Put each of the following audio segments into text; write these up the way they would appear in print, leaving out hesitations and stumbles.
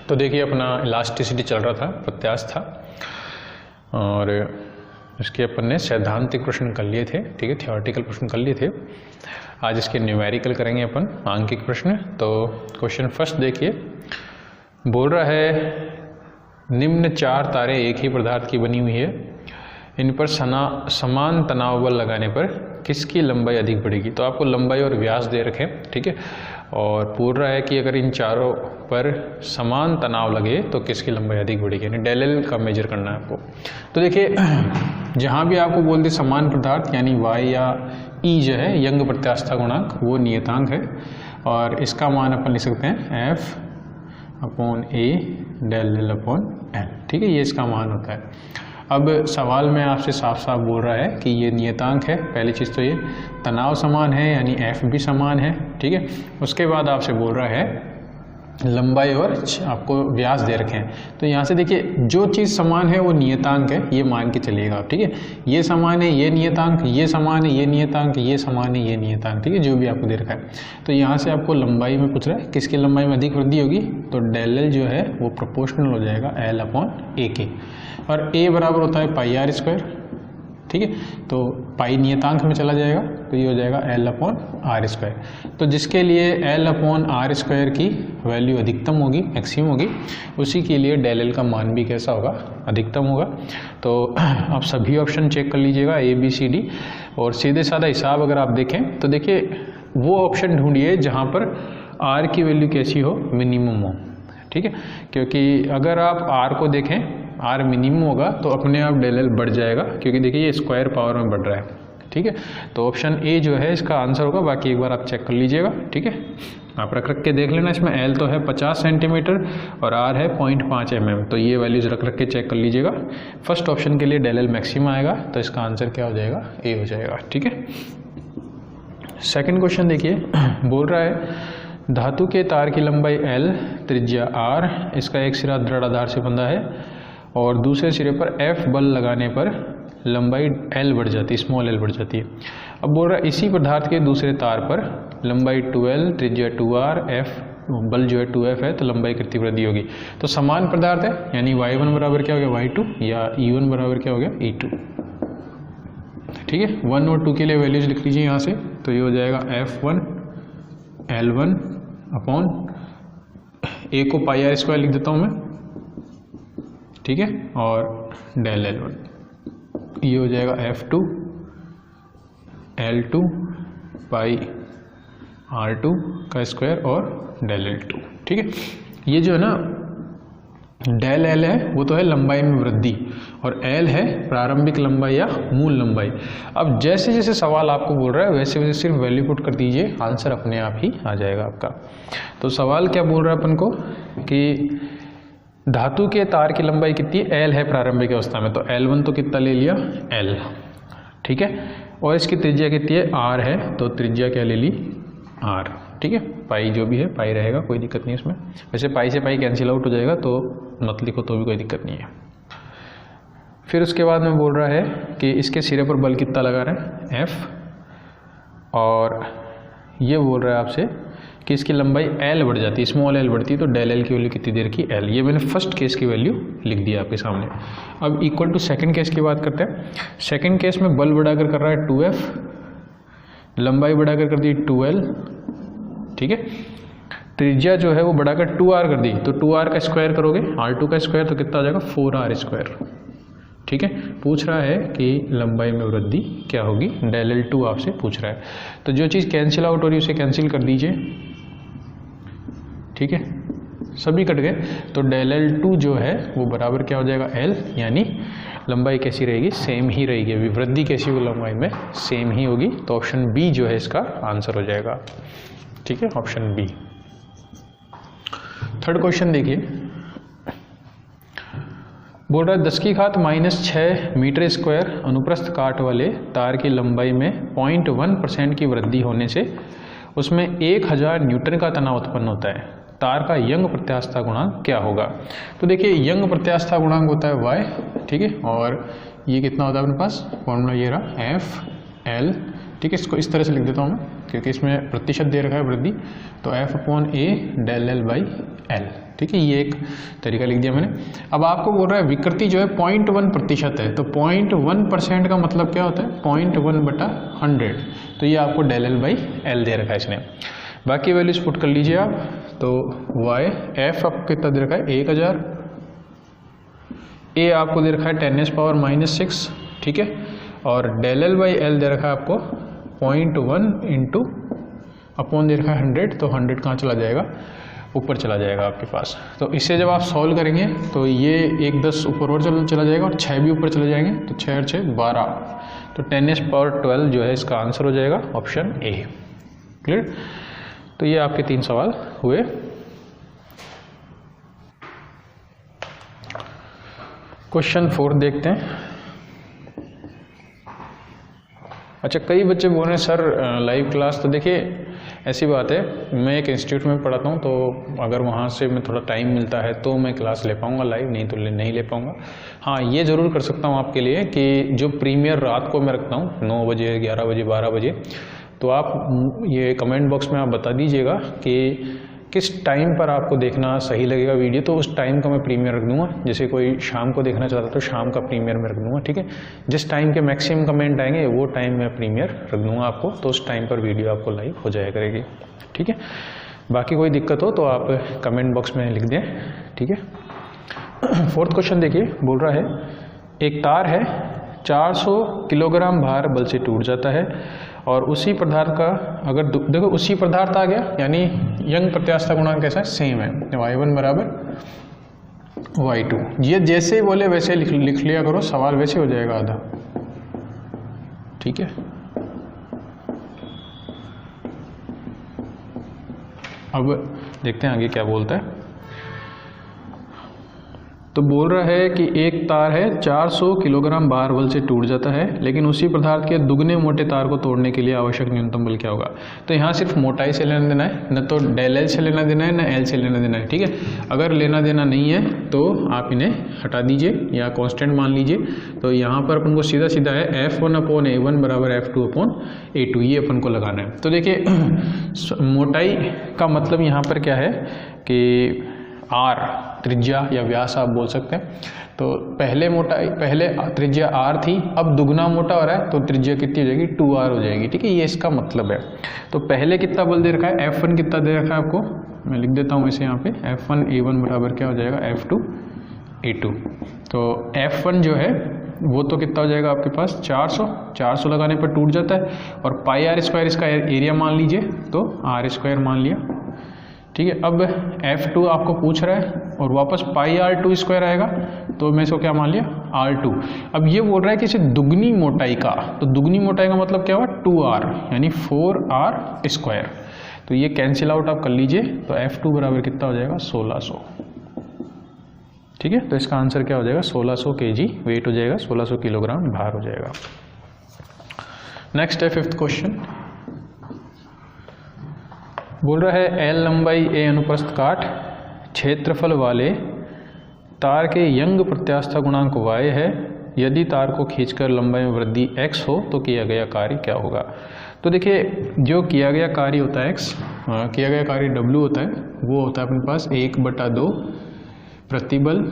तो देखिए अपना इलास्टिसिटी चल रहा था, प्रत्यास्थ था, और इसके अपन ने सैद्धांतिक प्रश्न कर लिए थे, ठीक है, थियोरेटिकल प्रश्न कर लिए थे। आज इसके न्यूमेरिकल करेंगे अपन, आंकिक प्रश्न। तो क्वेश्चन फर्स्ट देखिए, बोल रहा है निम्न 4 तारे एक ही पदार्थ की बनी हुई है, इन पर समान तनाव बल लगाने पर किसकी लंबाई अधिक बढ़ेगी। तो आपको लंबाई और व्यास दे रखे, ठीक है, और पूछ रहा है कि अगर इन चारों पर समान तनाव लगे तो किसकी लंबाई अधिक बढ़ेगी, यानी डेल एल का मेजर करना है आपको। तो देखिए जहाँ भी आपको बोल दे समान पदार्थ, यानी वाई या ई जो है यंग प्रत्यास्थता गुणांक, वो नियतांक है, और इसका मान अपन लिख सकते हैं एफ अपॉन ए डेल एल अपॉन एल, ठीक है, ये इसका मान होता है। अब सवाल में आपसे साफ साफ बोल रहा है कि ये नियतांक है, पहली चीज़ तो ये तनाव समान है, यानी एफ भी समान है, ठीक है। उसके बाद आपसे बोल रहा है लंबाई और आपको व्यास दे रखे हैं। तो यहाँ से देखिए जो चीज़ समान है वो नियतांक है, ये मान के चलिएगा आप, ठीक है। ये समान है, ये नियतांक, ये समान है, ये नियतांक, ये समान है, ये नियतांक, ठीक है, जो भी आपको दे रखा है। तो यहाँ से आपको लंबाई में पूछ रहा है किसकी लंबाई में अधिक वृद्धि होगी, तो डेल एल जो है वो प्रोपोर्शनल हो जाएगा एल अपॉन ए के, और ए बराबर होता है पाई आर स्क्वायर, ठीक है। तो पाई नियतांक में चला जाएगा तो ये हो जाएगा एल अपॉन आर स्क्वायर। तो जिसके लिए एल अपॉन आर स्क्वायर की वैल्यू अधिकतम होगी, मैक्सिमम होगी, उसी के लिए डेल एल का मान भी कैसा होगा, अधिकतम होगा। तो आप सभी ऑप्शन चेक कर लीजिएगा ए बी सी डी, और सीधे साधा हिसाब अगर आप देखें तो देखिए वो ऑप्शन ढूंढिए जहाँ पर आर की वैल्यू कैसी हो, मिनिमम हो, ठीक है। क्योंकि अगर आप आर को देखें, आर मिनिमम होगा तो अपने आप डेल एल बढ़ जाएगा, क्योंकि देखिए ये स्क्वायर पावर में बढ़ रहा है, ठीक है। तो ऑप्शन ए जो है इसका आंसर होगा, बाकी एक बार आप चेक कर लीजिएगा, ठीक है। आप रख के देख लेना, इसमें एल तो है 50 सेंटीमीटर और आर है 0.5 mm, तो ये वैल्यूज रख के चेक कर लीजिएगा। फर्स्ट ऑप्शन के लिए डेल एल मैक्सिमम आएगा, तो इसका आंसर क्या हो जाएगा, ए हो जाएगा, ठीक है। सेकेंड क्वेश्चन देखिए, बोल रहा है धातु के तार की लंबाई L, त्रिज्या R, इसका एक सिरा दृढ़ आधार से बंधा है और दूसरे सिरे पर F बल लगाने पर लंबाई L बढ़ जाती है, स्मॉल l बढ़ जाती है। अब बोल रहा है इसी पदार्थ के दूसरे तार पर लंबाई 2L, त्रिज्या 2R, F बल जो है 2F है, तो लंबाई कितनी वृद्धि होगी। तो समान पदार्थ है, यानी y1 बराबर क्या हो गया y2, या e1 बराबर क्या हो गया e2, ठीक है। 1 और 2 के लिए वैल्यूज लिख लीजिए यहाँ से, तो ये हो जाएगा F1 L1 अपॉन ए को पाई आर स्क्वायर लिख देता हूँ मैं, ठीक है, और डेल L1 ये हो जाएगा F2 L2 पाई R2 का स्क्वायर और डेल L2, ठीक है। ये जो है ना डेल एल है वो तो है लंबाई में वृद्धि, और एल है प्रारंभिक लंबाई या मूल लंबाई। अब जैसे जैसे सवाल आपको बोल रहा है वैसे वैसे सिर्फ वैल्यू पुट कर दीजिए, आंसर अपने आप ही आ जाएगा आपका। तो सवाल क्या बोल रहा है अपन को कि धातु के तार की लंबाई कितनी है, एल है प्रारंभिक अवस्था में, तो L1 तो कितना ले लिया एल, ठीक है, और इसकी त्रिज्या कितनी है आर है, तो त्रिज्या क्या ले ली आर, ठीक है। पाई जो भी है पाई रहेगा, कोई दिक्कत नहीं इसमें, वैसे पाई से पाई कैंसिल आउट हो जाएगा, तो मत लिखो तो भी कोई दिक्कत नहीं है। फिर उसके बाद में बोल रहा है कि इसके सिरे पर बल कितना लगा रहे हैं F, और ये बोल रहा है आपसे कि इसकी लंबाई L बढ़ जाती है, स्मॉल l बढ़ती है, तो डेल L की वैल्यू कितनी देर की L, ये मैंने फर्स्ट केस की वैल्यू लिख दी आपके सामने। अब इक्वल टू सेकंड केस की बात करते हैं। सेकंड केस में बल बढ़ाकर कर रहा है 2F, लंबाई बढ़ाकर कर दी 2L, ठीक है, त्रिज्या जो है वो बढ़ाकर 2R कर दी, तो 2R का स्क्वायर करोगे R2 का स्क्वायर, तो कितना आ जाएगा 4R स्क्वायर, ठीक है। पूछ रहा है कि लंबाई में वृद्धि क्या होगी, डेल L2 आपसे पूछ रहा है। तो जो चीज़ कैंसिल आउट हो रही है उसे कैंसिल कर दीजिए, ठीक है, सभी कट गए, तो डेल L2 जो है वो बराबर क्या हो जाएगा L, यानी लंबाई कैसी रहेगी, सेम ही रहेगी। अभी वृद्धि कैसी होगी, लंबाई में सेम ही होगी, तो ऑप्शन बी जो है इसका आंसर हो जाएगा, ठीक है, ऑप्शन बी। थर्ड क्वेश्चन देखिए, बोल रहा है 10⁻⁻⁶ मीटर स्क्वायर अनुप्रस्थ काट वाले तार की लंबाई में 0.1% की वृद्धि होने से उसमें 1000 न्यूटन का तनाव उत्पन्न होता है, तार का यंग प्रत्यास्थता गुणांक क्या होगा। तो देखिए यंग प्रत्यास्थता गुणांक होता है y, ठीक है, और ये कितना होता है अपने पास, फॉर्मूला ये रहा एफ एल, ठीक है। इसको इस तरह से लिख देता हूँ मैं, क्योंकि इसमें प्रतिशत दे रखा है वृद्धि, तो F/A del L by L. ठीक है, ये एक तरीका लिख दिया मैंने। अब आपको बोल रहा है विकृति जो है 0.1% है, तो 0.1% का मतलब क्या होता है 0.1/100, तो ये आपको डेल एल बाई एल दे रखा है इसने। बाकी वैल्यूज पुट कर लीजिए आप, तो वाई एफ आपको कितना दे रखा है 1000, ए आपको दे रखा है 10⁻⁻6, ठीक है, और डेल एल बाई एल दे रखा है आपको 0.1 इंटू अपॉन दे रखा है 100, तो 100 कहाँ चला जाएगा, ऊपर चला जाएगा आपके पास। तो इसे जब आप सॉल्व करेंगे तो ये 1 10 ऊपर और चला जाएगा और 6 भी ऊपर चले जाएंगे, तो 6 और 6 12, तो 10⁻12 जो है इसका आंसर हो जाएगा ऑप्शन ए। क्लियर? तो ये आपके 3 सवाल हुए। क्वेश्चन 4 देखते हैं। अच्छा, कई बच्चे बोल रहे हैं सर लाइव क्लास, तो देखिए ऐसी बात है, मैं एक इंस्टीट्यूट में पढ़ाता हूँ, तो अगर वहाँ से मैं थोड़ा टाइम मिलता है तो मैं क्लास ले पाऊँगा लाइव, नहीं तो नहीं ले पाऊँगा। हाँ, ये ज़रूर कर सकता हूँ आपके लिए कि जो प्रीमियर रात को मैं रखता हूँ 9 बजे 11 बजे 12 बजे, तो आप ये कमेंट बॉक्स में आप बता दीजिएगा कि किस टाइम पर आपको देखना सही लगेगा वीडियो, तो उस टाइम का मैं प्रीमियर रख दूंगा। जैसे कोई शाम को देखना चाहता तो शाम का प्रीमियर में रख दूंगा, ठीक है। जिस टाइम के मैक्सिमम कमेंट आएंगे वो टाइम मैं प्रीमियर रख दूंगा आपको, तो उस टाइम पर वीडियो आपको लाइव हो जाया करेगी, ठीक है। बाकी कोई दिक्कत हो तो आप कमेंट बॉक्स में लिख दें, ठीक है। 4th क्वेश्चन देखिए, बोल रहा है एक तार है 400 किलोग्राम भार बल से टूट जाता है और उसी पदार्थ का, अगर देखो उसी पदार्थ आ गया यानी यंग प्रत्यास्थता गुणांक कैसा है, सेम है, y1 बराबर y2। ये जैसे बोले वैसे लिख लिया करो, सवाल वैसे हो जाएगा आधा, ठीक है। अब देखते हैं आगे क्या बोलता है। तो बोल रहा है कि एक तार है 400 किलोग्राम भार बल से टूट जाता है, लेकिन उसी पदार्थ के दुगने मोटे तार को तोड़ने के लिए आवश्यक न्यूनतम बल क्या होगा। तो यहाँ सिर्फ मोटाई से लेना देना है, न तो डेल एल से लेना देना है, न एल से लेना देना है, ठीक है। अगर लेना देना नहीं है तो आप इन्हें हटा दीजिए या कांस्टेंट मान लीजिए। तो यहाँ पर अपन को सीधा सीधा है F1/A1 बराबर F2/A2, ये अपन को लगाना है। तो देखिए मोटाई का मतलब यहाँ पर क्या है कि आर, त्रिज्या या व्यास आप बोल सकते हैं। तो पहले त्रिज्या आर थी, अब दुगना मोटा हो रहा है तो त्रिज्या कितनी हो जाएगी 2r हो जाएगी, ठीक है। ये इसका मतलब है। तो पहले कितना बल दे रखा है, F1 कितना दे रखा है आपको, मैं लिख देता हूँ इसे यहाँ पे, F1A1 बराबर क्या हो जाएगा F2A2। तो F1 जो है वो तो कितना हो जाएगा आपके पास 400 लगाने पर टूट जाता है, और πr² इसका एरिया मान लीजिए, तो r² मान लिया, ठीक है। अब F2 आपको पूछ रहा है और वापस πr² आएगा, तो मैं इसको क्या मान लिया r2। अब ये बोल रहा है कि इसे दुगनी मोटाई का, तो दुगनी मोटाई का मतलब क्या हुआ 2r यानी 4r²। तो ये कैंसिल आउट आप कर लीजिए, तो F2 बराबर कितना हो जाएगा 1600, ठीक है। तो इसका आंसर क्या हो जाएगा 1600 kg वेट हो जाएगा, 1600 किलोग्राम भार हो जाएगा। नेक्स्ट है 5th क्वेश्चन। बोल रहा है L लंबाई A अनुप्रस्थ काट क्षेत्रफल वाले तार के यंग प्रत्यास्थता गुणांक y है, यदि तार को खींचकर लंबाई में वृद्धि x हो तो किया गया कार्य क्या होगा। तो देखिए जो किया गया कार्य होता है x, किया गया कार्य w होता है, वो होता है अपने पास 1/2 प्रतिबल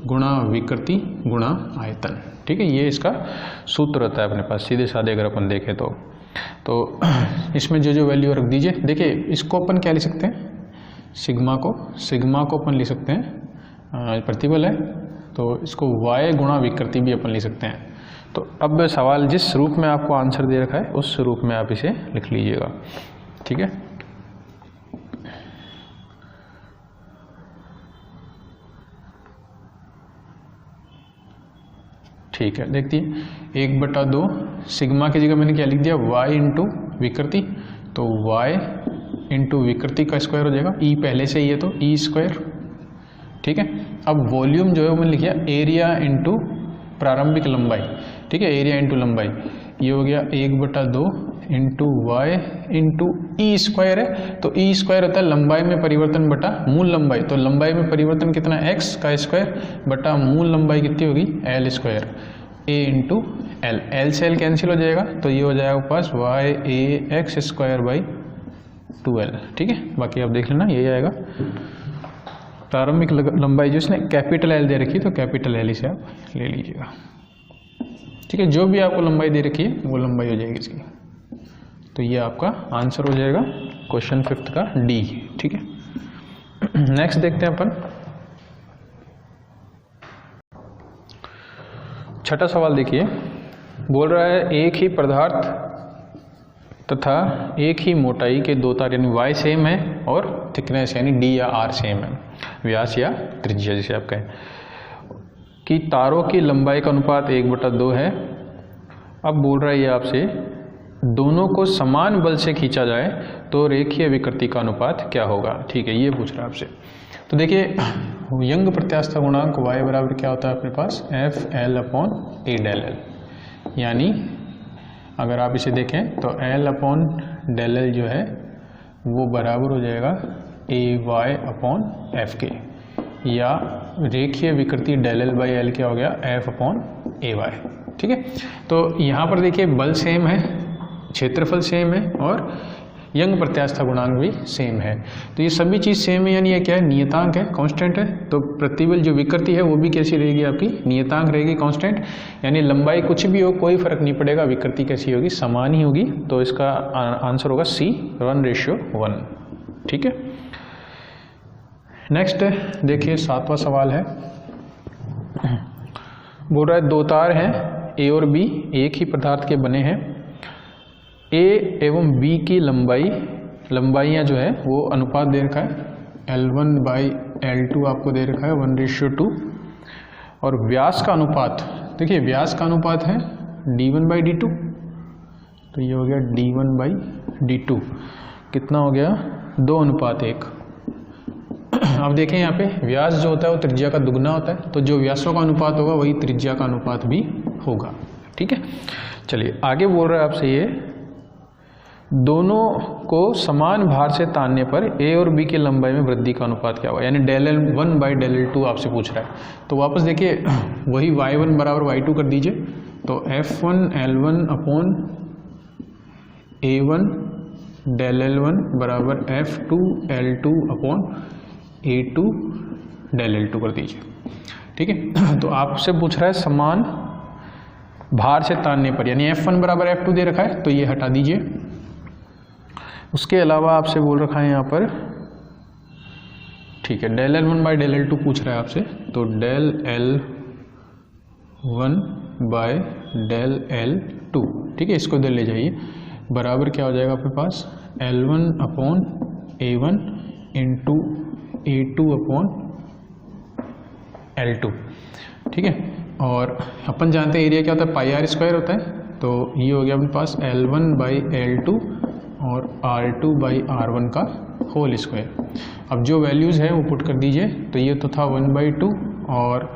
गुणा विकृति गुणा आयतन, ठीक है। ये इसका सूत्र होता है अपने पास, सीधे साधे अगर अपन देखें तो इसमें जो वैल्यू रख दीजिए। देखिए इसको अपन क्या लिख सकते हैं, सिग्मा को अपन लिख सकते हैं, प्रतिबल है तो इसको y गुणा विकृति भी अपन लिख सकते हैं। तो अब सवाल जिस रूप में आपको आंसर दे रखा है उस रूप में आप इसे लिख लीजिएगा, ठीक है। ठीक है, देखिए 1/2 सिग्मा की जगह मैंने क्या लिख दिया y इंटू विकृति, तो y इंटू विकृति का स्क्वायर हो जाएगा, e पहले से ही है तो e², ठीक है। अब वॉल्यूम जो है वो मैंने लिखा एरिया इंटू प्रारंभिक लंबाई, ठीक है, एरिया इंटू लंबाई, ये हो गया 1/2 इंटू y इंटू e² है, तो e² होता है लंबाई में परिवर्तन बटा मूल लंबाई, तो लंबाई में परिवर्तन कितना x का स्क्वायर बटा मूल लंबाई कितनी होगी l², a into L, L से एल कैंसिल हो जाएगा, तो ये हो जाएगा पास y(a)x² बाई 2l, ठीक है। बाकी आप देख लेना यही आएगा। प्रारंभिक लंबाई जो इसने कैपिटल एल दे रखी है तो कैपिटल एल इसे आप ले लीजिएगा। ठीक है, जो भी आपको लंबाई दे रखी है वो लंबाई हो जाएगी इसकी। तो ये आपका आंसर हो जाएगा क्वेश्चन 5 का डी। ठीक है, नेक्स्ट देखते हैं अपन। छठा सवाल देखिए, बोल रहा है एक ही पदार्थ तथा एक ही मोटाई के दो तार यानी y सेम है और थिकनेस यानी d या r सेम है, व्यास या त्रिज्या जिसे आप कहें, कि तारों की लंबाई का अनुपात 1/2 है। अब बोल रहा है ये आपसे दोनों को समान बल से खींचा जाए तो रेखीय विकृति का अनुपात क्या होगा। ठीक है, ये पूछ रहा है आपसे। तो देखिए यंग प्रत्यास्थ गुणांक y बराबर क्या होता है अपने पास FL/A∆L, यानी अगर आप इसे देखें तो L/∆L जो है वो बराबर हो जाएगा AY/FK, या रेखीय विकृति ∂L/L क्या हो गया F/AY। ठीक है, तो यहाँ पर देखिए बल सेम है, क्षेत्रफल सेम है और यंग प्रत्यास्थ गुणांक भी सेम है। तो ये सभी चीज़ सेम है, यानी ये क्या है, नियतांक है, कांस्टेंट है। तो प्रतिबल जो विकृति है वो भी कैसी रहेगी आपकी, नियतांक रहेगी, कांस्टेंट। यानी लंबाई कुछ भी हो कोई फर्क नहीं पड़ेगा, विकृति कैसी होगी, समान ही होगी। तो इसका आंसर होगा C 1:1। ठीक है, नेक्स्ट देखिए 7वां सवाल है। बोल रहा है दो तार हैं A और B, एक ही पदार्थ के बने हैं। A एवं B की लंबाइयाँ जो है वो अनुपात दे रखा है L1/L2 आपको दे रखा है 1:2, और व्यास का अनुपात, देखिए व्यास का अनुपात है D1/D2, तो ये हो गया D1/D2, कितना हो गया 2:1। अब देखें यहाँ पे व्यास जो होता है वो त्रिज्या का दुगना होता है, तो जो व्यासों का अनुपात होगा वही त्रिज्या का अनुपात भी होगा। ठीक है, चलिए आगे बोल रहा है आपसे ये दोनों को समान भार से तानने पर A और B की लंबाई में वृद्धि का अनुपात क्या होगा, यानी ∂L1/∂L2 आपसे पूछ रहा है। तो वापस देखिए वही y1 बराबर y2 कर दीजिए, तो F1L1/A1 ∂L1 बराबर F2L2/A2 ∂L2 कर दीजिए। ठीक है, तो आपसे पूछ रहा है समान भार से तानने पर, यानी F1 बराबर F2 दे रखा है तो ये हटा दीजिए। उसके अलावा आपसे बोल रखा है यहाँ पर, ठीक है, ∂L1/∂L2 पूछ रहा है आपसे, तो ∂L1/∂L2, ठीक है, इसको इधर ले जाइए, बराबर क्या हो जाएगा अपने पास L1/A1 इंटू A2/L2। ठीक है, और अपन जानते हैं एरिया क्या होता है, πr² होता है, तो ये हो गया अपने पास L1/L2 और R2/R1 का होल स्क्वायर। अब जो वैल्यूज़ हैं वो पुट कर दीजिए, तो ये तो था 1/2 और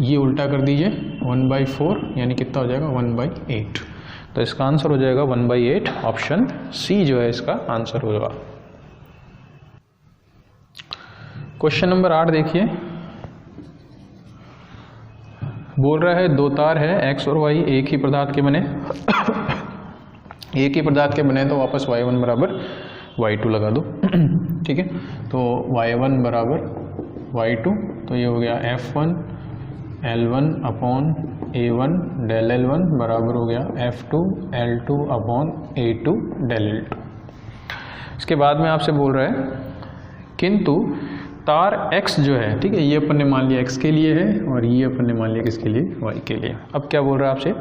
ये उल्टा कर दीजिए 1/4, यानी कितना हो जाएगा 1/8। तो इसका आंसर हो जाएगा 1/8, ऑप्शन सी जो है इसका आंसर होगा। क्वेश्चन नंबर 8 देखिए, बोल रहा है दो तार है X और Y एक ही पदार्थ के बने एक ही पदार्थ के बने, तो वापस y1 बराबर y2 लगा दो। ठीक है, तो y1 बराबर y2, तो ये हो गया F1L1/A1 ∂L1 बराबर हो गया F2L2/A2 ∂L2। इसके बाद में आपसे बोल रहा है किंतु तार x जो है, ठीक है, ये अपन ने मान लिया x के लिए है और ये अपन ने मान लिया किसके लिए, y के लिए। अब क्या बोल रहा है आपसे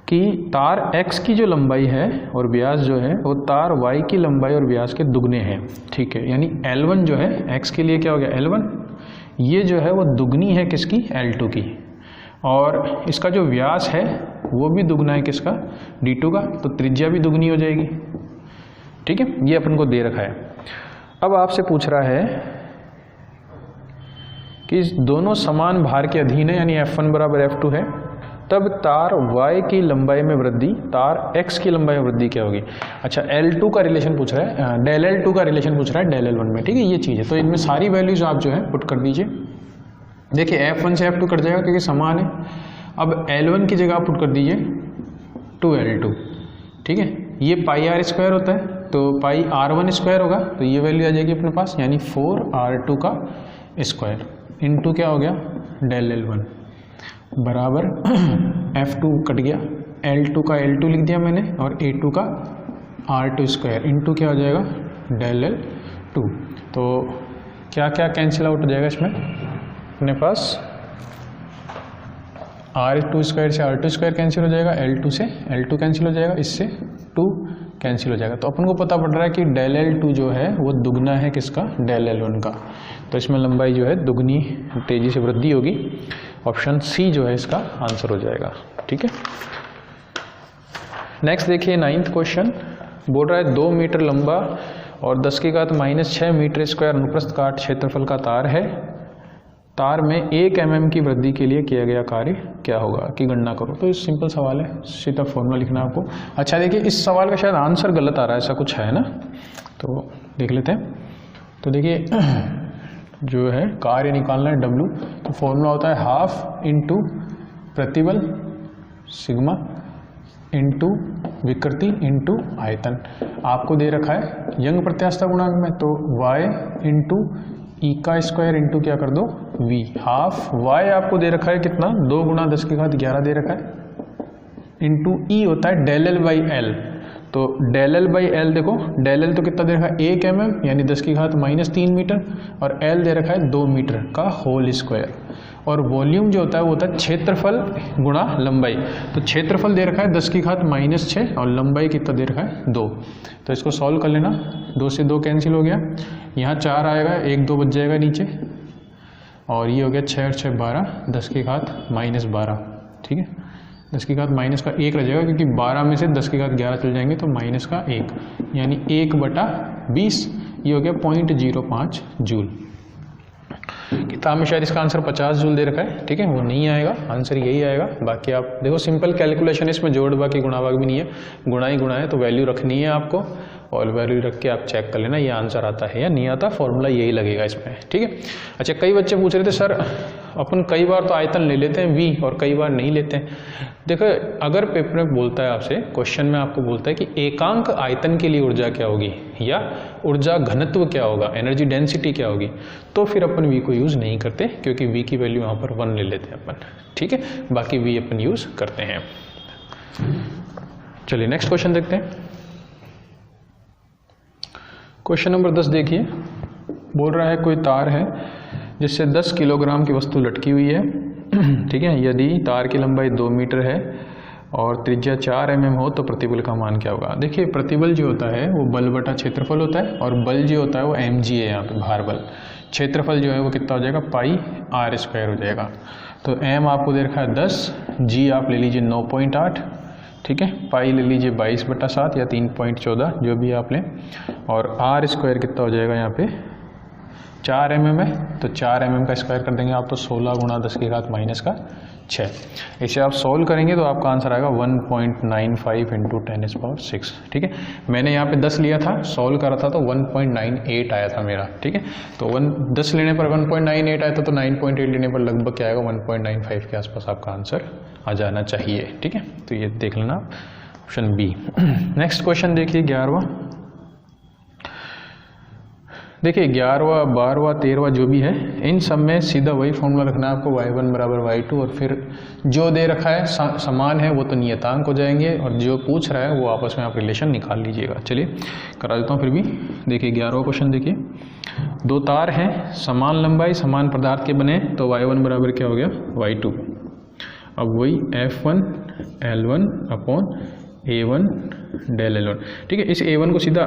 कि तार x की जो लंबाई है और व्यास जो है वो तार y की लंबाई और व्यास के दुगने हैं। ठीक है, यानी L1 जो है x के लिए क्या हो गया L1, ये जो है वो दुगनी है किसकी, L2 की, और इसका जो व्यास है वो भी दुगना है किसका, D2 का, तो त्रिज्या भी दुगनी हो जाएगी। ठीक है, ये अपन को दे रखा है। अब आपसे पूछ रहा है कि दोनों समान भार के अधीन है, यानी F1 बराबर F2 है, तब तार y की लंबाई में वृद्धि तार x की लंबाई में वृद्धि क्या होगी। अच्छा, L2 का रिलेशन पूछ रहा है, ∂L2 का रिलेशन पूछ रहा है ∂L1 में। ठीक है, ये चीज़ है, तो इनमें सारी वैल्यूज आप जो है पुट कर दीजिए। देखिए F1 से F2 कट जाएगा क्योंकि समान है। अब L1 की जगह पुट कर दीजिए 2L2। ठीक है, ये πr² होता है, तो πr1² होगा, तो ये वैल्यू आ जाएगी अपने पास, यानी 4r2 का स्क्वायर इंटू क्या हो गया डेल L1 बराबर F2 कट गया, L2 का L2 लिख दिया मैंने और A2 का R2 स्क्वायर इंटू क्या हो जाएगा डेल L2। तो क्या क्या कैंसिल आउट हो जाएगा इसमें, अपने पास R2 स्क्वायर से R2 स्क्वायर कैंसिल हो जाएगा, L2 से L2 कैंसिल हो जाएगा, इससे 2 कैंसिल हो जाएगा। तो अपन को पता पड़ रहा है कि डेल L2 जो है वो दुगना है किसका डेल L1 का, तो इसमें लंबाई जो है दुगनी तेजी से वृद्धि होगी। ऑप्शन सी जो है इसका आंसर हो जाएगा। ठीक है, नेक्स्ट देखिए 9th क्वेश्चन बोल रहा है 2 मीटर लंबा और 10 की घात -6 मीटर स्क्वायर अनुप्रस्थ काट क्षेत्रफल का तार है। तार में 1 mm की वृद्धि के लिए किया गया कार्य क्या होगा की गणना करो। तो ये सिंपल सवाल है, सीधा फॉर्मूला लिखना है आपको। अच्छा देखिए इस सवाल का शायद आंसर गलत आ रहा है, ऐसा कुछ है ना, तो देख लेते हैं। तो देखिए जो है कार्य निकालना है W, तो फॉर्मूला होता है हाफ इंटू प्रतिबल सिग्मा इंटू विकृति इंटू आयतन। आपको दे रखा है यंग प्रत्यास्थता गुणांक में, तो y इंटू ई का स्क्वायर इंटू क्या कर दो v, हाफ y आपको दे रखा है कितना 2 गुणा 10 की घात 11 दे रखा है इंटू ई होता है डेल L बाई एल। तो डेल L बाई एल देखो, डेल L तो कितना दे रखा है 1 mm यानी 10 की घात -3 मीटर और L दे रखा है 2 मीटर का होल स्क्वायर, और वॉल्यूम जो होता है वो होता है क्षेत्रफल गुणा लंबाई। तो क्षेत्रफल दे रखा है 10 की घात -6 और लंबाई कितना दे रखा है 2। तो इसको सॉल्व कर लेना, 2 से 2 कैंसिल हो गया, यहाँ 4 आएगा, 1 2 बच जाएगा नीचे, और ये हो गया 6 और 6 12, 10 की घात -12। ठीक है, 10 की घात माइनस का 1 रह जाएगा क्योंकि 12 में से 10 की घात 11 चल जाएंगे, तो माइनस का 1 यानी 1/20, ये हो गया 0.05 जूल। किताब में शायद इसका आंसर 50 जूल दे रखा है। ठीक है, वो नहीं आएगा, आंसर यही आएगा। बाकी आप देखो सिंपल कैलकुलेशन, इसमें जोड़ बाकी गुणा भाग भी नहीं है, गुणा ही गुणा है, तो वैल्यू रखनी है आपको और वैल्यू रख के आप चेक कर लेना ये आंसर आता है या नहीं आता, फॉर्मूला यही लगेगा इसमें। ठीक है, अच्छा कई बच्चे पूछ रहे थे सर अपन कई बार तो आयतन ले लेते हैं v और कई बार नहीं लेते हैं। देखो अगर पेपर में बोलता है आपसे, क्वेश्चन में आपको बोलता है कि एकांक आयतन के लिए ऊर्जा क्या होगी या ऊर्जा घनत्व क्या होगा, एनर्जी डेंसिटी क्या होगी, तो फिर अपन v को यूज़ नहीं करते क्योंकि v की वैल्यू यहाँ पर 1 ले लेते हैं अपन। ठीक है, बाकी v अपन यूज़ करते हैं। चलिए नेक्स्ट क्वेश्चन देखते हैं। क्वेश्चन नंबर 10 देखिए, बोल रहा है कोई तार है जिससे 10 किलोग्राम की वस्तु लटकी हुई है। ठीक है, यदि तार की लंबाई 2 मीटर है और त्रिज्या 4 mm हो तो प्रतिबल का मान क्या होगा। देखिए प्रतिबल जो होता है वो बल बटा क्षेत्रफल होता है और बल जो होता है वो mg है, यहाँ पे भार बल। क्षेत्रफल जो है वो कितना हो जाएगा पाई r स्क्वायर हो जाएगा। तो m आपको दे रखा है 10, g आप ले लीजिए 9.8, ठीक है, पाई ले लीजिए 22/7 या 3.14 जो भी आप लें, और r स्क्वायर कितना हो जाएगा यहाँ पे 4 mm है, तो 4 mm का स्क्वायर कर देंगे आप तो 16 गुणा 10 की घात -6। इसे आप सॉल्व करेंगे तो आपका आंसर आएगा 1.95 इंटू 10⁻⁶। ठीक है, मैंने यहाँ पे 10 लिया था, सॉल्व करा था तो 1.98 आया था मेरा। ठीक है, तो 10 लेने पर 1.98 आया था, तो 9.8 लेने पर लगभग क्या आएगा 1.95 के आसपास आपका आंसर आ जाना चाहिए। ठीक है, तो ये देख लेना ऑप्शन बी। नेक्स्ट क्वेश्चन देखिए 11वां। देखिए 11वां 12वां 13वां जो भी है इन सब में सीधा वही फॉर्मूला रखना है आपको, y1 बराबर y2, और फिर जो दे रखा है समान है वो तो नियतांक हो जाएंगे, और जो पूछ रहा है वो आपस में आप रिलेशन निकाल लीजिएगा। चलिए करा देता हूँ फिर भी। देखिए 11वां क्वेश्चन देखिए, 2 तार हैं समान लंबाई समान पदार्थ के बने, तो y1 बराबर क्या हो गया y2। अब वही F1 L1 upon A1 del L1। ठीक है, इस A1 को सीधा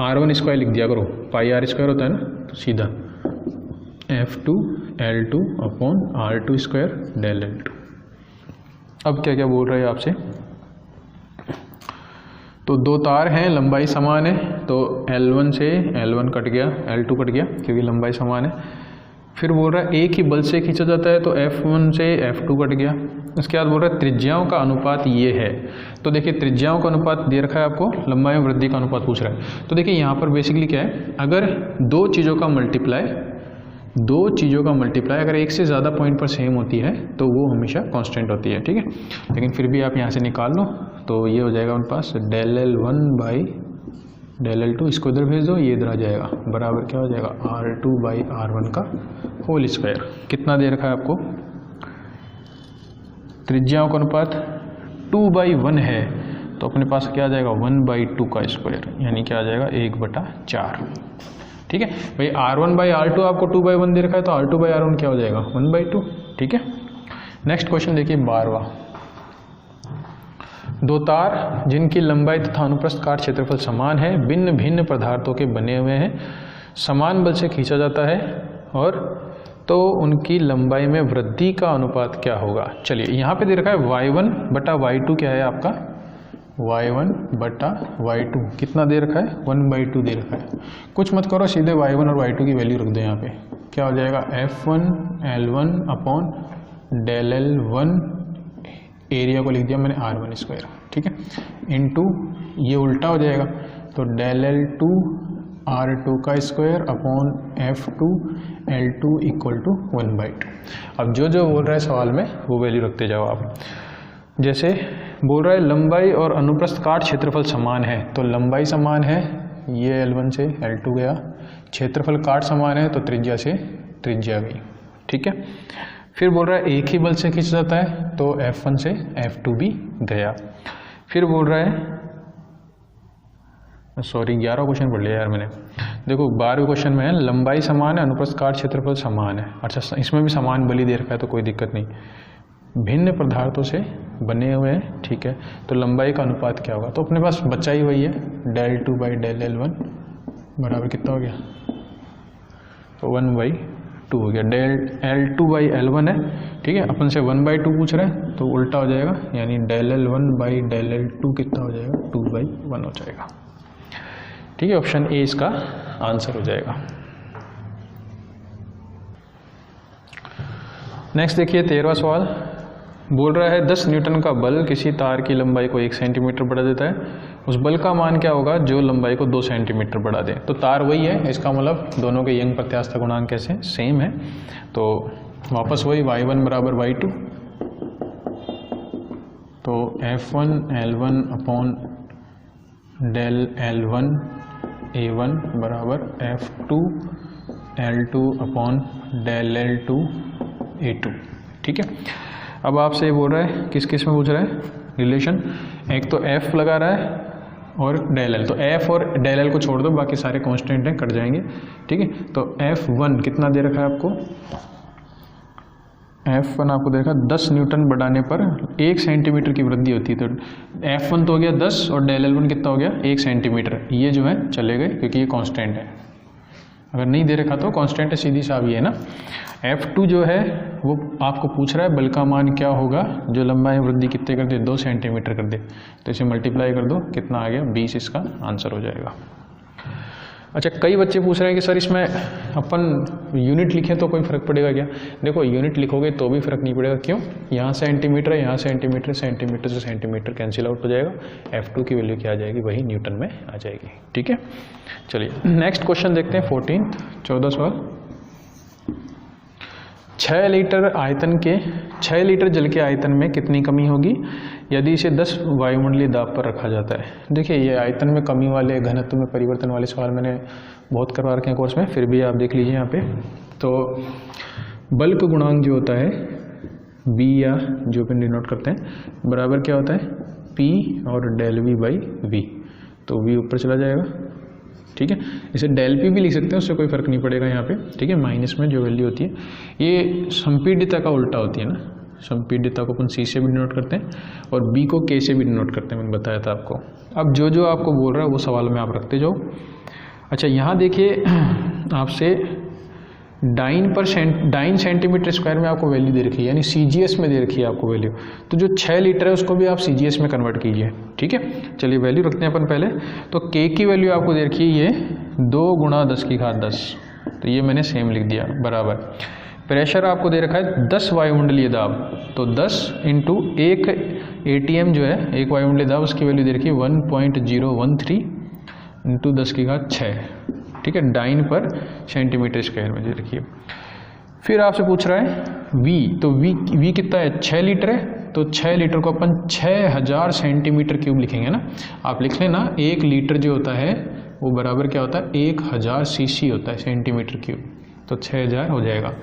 R1 स्क्वायर लिख दिया करो, पाई R स्क्वायर होता है ना, तो सीधा F2 L2 upon R2 square del L2। अब क्या क्या बोल रहे हैं आपसे, तो 2 तार हैं लंबाई समान है, तो L1 से L1 कट गया, L2 कट गया क्योंकि लंबाई समान है। फिर बोल रहा है एक ही बल से खींचा जाता है, तो F1 से F2 कट गया। उसके बाद बोल रहा है त्रिज्याओं का अनुपात ये है, तो देखिए त्रिज्याओं का अनुपात दे रखा है आपको, लंबाई में वृद्धि का अनुपात पूछ रहा है। तो देखिए यहाँ पर बेसिकली क्या है, अगर दो चीज़ों का मल्टीप्लाई अगर एक से ज़्यादा पॉइंट पर सेम होती है तो वो हमेशा कांस्टेंट होती है। ठीक है, लेकिन फिर भी आप यहाँ से निकाल लो, तो ये हो जाएगा उनके पास del L1 by del L2 इसको इधर भेज दो, ये इधर आ जाएगा, बराबर क्या हो जाएगा R2/R1 का होल स्क्वायर। कितना दे रखा है आपको, त्रिज्याओं का अनुपात 2/1 है, तो अपने पास क्या आ जाएगा 1/2 का स्क्वायर, यानी क्या आ जाएगा 1/4। ठीक है भाई, R1/R2 आपको 2/1 दे रखा है, तो R2/R1 क्या हो जाएगा 1/2। ठीक है, नेक्स्ट क्वेश्चन देखिए 12वां। दो तार जिनकी लंबाई तथा अनुप्रस्थ काट क्षेत्रफल समान है, भिन्न भिन्न पदार्थों के बने हुए हैं, समान बल से खींचा जाता है, और तो उनकी लंबाई में वृद्धि का अनुपात क्या होगा। चलिए यहाँ पे दे रखा है y1/y2 क्या है आपका, y1/y2 कितना दे रखा है 1/2 दे रखा है। कुछ मत करो, सीधे y1 और y2 की वैल्यू रख दो यहाँ पे, क्या हो जाएगा F1L1/del L1, एरिया को लिख दिया मैंने R1²। ठीक है, इनटू ये उल्टा हो जाएगा, तो del L2 R2 का square upon F2 L2 equal to 1/2। अब जो जो बोल रहा है सवाल में वो वैल्यू रखते जाओ आप। जैसे बोल रहा है लंबाई और अनुप्रस्थ काट क्षेत्रफल समान है, तो लंबाई समान है, ये L1 से L2 गया, क्षेत्रफल काट समान है तो त्रिज्या से त्रिज्या गई। ठीक है, फिर बोल रहा है एक ही बल से खींचा जाता है, तो F1 से F2 भी गया। फिर बोल रहा है, सॉरी 11 क्वेश्चन पढ़ लिया यार मैंने, देखो 12वें क्वेश्चन में है लंबाई समान है, अनुप्रस्थ काट क्षेत्रफल समान है। अच्छा, इसमें भी समान बल ही दे रखा है तो कोई दिक्कत नहीं, भिन्न पदार्थों से बने हुए हैं। ठीक है, तो लंबाई का अनुपात क्या होगा, तो अपने पास बच्चा ही वही है, del 2/del L1 बराबर कितना हो गया, तो 1/2 हो गया। del L2/L1 है, ठीक है, अपन से 1/2 पूछ रहे हैं तो उल्टा हो जाएगा, यानी del L1/del L2 कितना हो जाएगा 2/1 हो जाएगा। ठीक है, ऑप्शन ए इसका आंसर हो जाएगा। नेक्स्ट देखिए 13वां सवाल, बोल रहा है 10 न्यूटन का बल किसी तार की लंबाई को 1 सेंटीमीटर बढ़ा देता है, उस बल का मान क्या होगा जो लंबाई को 2 सेंटीमीटर बढ़ा दे। तो तार वही है, इसका मतलब दोनों के यंग प्रत्यास्थ गुणांक कैसे सेम है, तो वापस वही y1 बराबर y2, तो F1L1/del L1 A1 बराबर F2L2/del L2 A2। ठीक है, अब आपसे ये बोल रहा है किस किस में पूछ रहा है रिलेशन, एक तो F लगा रहा है और del L, तो F और del L को छोड़ दो, बाकी सारे कांस्टेंट हैं, कट जाएंगे। ठीक है, तो F1 कितना दे रखा है आपको, F1 आपको दे रखा है 10 न्यूटन बढ़ाने पर 1 सेंटीमीटर की वृद्धि होती है, तो F1 तो हो गया 10 और del L1 कितना हो गया 1 सेंटीमीटर, ये जो है चले गए क्योंकि ये कांस्टेंट है, अगर नहीं दे रखा तो कांस्टेंट है, सीधी सा भी है ना। F2 जो है वो आपको पूछ रहा है बल का मान क्या होगा जो लंबाई में वृद्धि कितने कर दे 2 सेंटीमीटर कर दे, तो इसे मल्टीप्लाई कर दो, कितना आ गया 20, इसका आंसर हो जाएगा। अच्छा, कई बच्चे पूछ रहे हैं कि सर इसमें अपन यूनिट लिखें तो कोई फ़र्क पड़ेगा क्या। देखो यूनिट लिखोगे तो भी फ़र्क नहीं पड़ेगा, क्यों, यहाँ सेंटीमीटर है, यहाँ सेंटीमीटर, सेंटीमीटर से सेंटीमीटर कैंसिल आउट हो जाएगा, F2 की वैल्यू क्या आ जाएगी वही न्यूटन में आ जाएगी। ठीक है, चलिए नेक्स्ट क्वेश्चन देखते हैं 14वां सवाल। 6 लीटर जल के आयतन में कितनी कमी होगी यदि इसे 10 वायुमंडलीय दाब पर रखा जाता है। देखिए ये आयतन में कमी वाले, घनत्व में परिवर्तन वाले सवाल मैंने बहुत करवा रखे हैं कोर्स में, फिर भी आप देख लीजिए यहाँ पे। तो बल्क गुणांक जो होता है B, या जो अपन डिनोट करते हैं, बराबर क्या होता है P और del V/V, तो V ऊपर चला जाएगा। ठीक है, इसे del P भी लिख सकते हैं, उससे कोई फर्क नहीं पड़ेगा यहाँ पे। ठीक है, माइनस में जो वैल्यू होती है ये संपीड्यता का उल्टा होती है ना, संपीड्यता को अपन C से भी डिनोट करते हैं और B को K से भी डिनोट करते हैं, मैंने बताया था आपको। अब जो जो आपको बोल रहा है वो सवाल में आप रखते जाओ। अच्छा, यहाँ देखिए आपसे डाइन सेंटीमीटर स्क्वायर में आपको वैल्यू दे रखी है, यानी CGS में दे रखी है आपको वैल्यू, तो जो 6 लीटर है उसको भी आप CGS में कन्वर्ट कीजिए। ठीक है, चलिए वैल्यू रखते हैं अपन पहले। तो K की वैल्यू आपको दे रखी है ये 2 × 10⁻10, तो ये मैंने सेम लिख दिया, बराबर। प्रेशर आपको दे रखा है 10 वायुमंडलीय दाब, तो 10 × 1 ATM जो है, एक वायुमंडलीय दाब, उसकी वैल्यू दे रखी है 1.013 × 10⁶। ठीक है, डाइन पर सेंटीमीटर स्क्वायर में दे रखी है। फिर आपसे पूछ रहा है V, तो V कितना है 6 लीटर है, तो 6 लीटर को अपन 6000 सेंटीमीटर क्यूब लिखेंगे ना। आप लिख लेना 1 लीटर जो होता है वो बराबर क्या होता है 1000 cc होता है सेंटीमीटर क्यूब, तो 6000 हो जाएगा।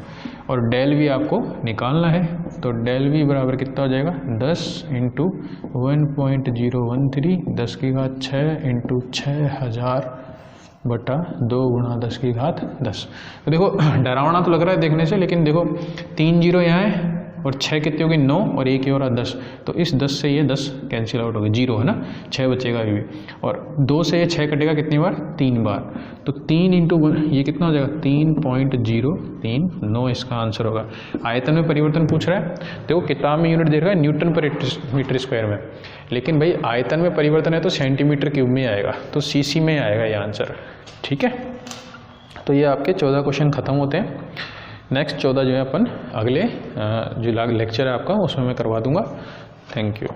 और डेल वी आपको निकालना है, तो डेल वी बराबर कितना हो जाएगा 10 इंटू 1.013 10 की घात 6 इंटू 6000 बटा 2 गुणा 10 की घात 10। तो देखो डरावना तो लग रहा है देखने से, लेकिन देखो 3 जीरो यहाँ है और 6 कितनी होगी 9 और 1 ही हो रहा 10, तो इस 10 से ये 10 कैंसिल आउट हो गया, जीरो है ना, 6 बचेगा अभी भी। और 2 से ये 6 कटेगा कितनी बार 3 बार, तो 3 इंटू ये कितना हो जाएगा 3.039 इसका आंसर होगा। आयतन में परिवर्तन पूछ रहा है, देखो किताब में यूनिट दे रहा है न्यूटन पर मीटर स्क्वायर में, लेकिन भाई आयतन में परिवर्तन है तो सेंटीमीटर क्यूब में आएगा, तो सीसी में आएगा ये आंसर। ठीक है, तो ये आपके 14 क्वेश्चन खत्म होते हैं। नेक्स्ट 14 जो है अपन अगले जो लेक्चर है आपका उसमें मैं करवा दूंगा। Thank you.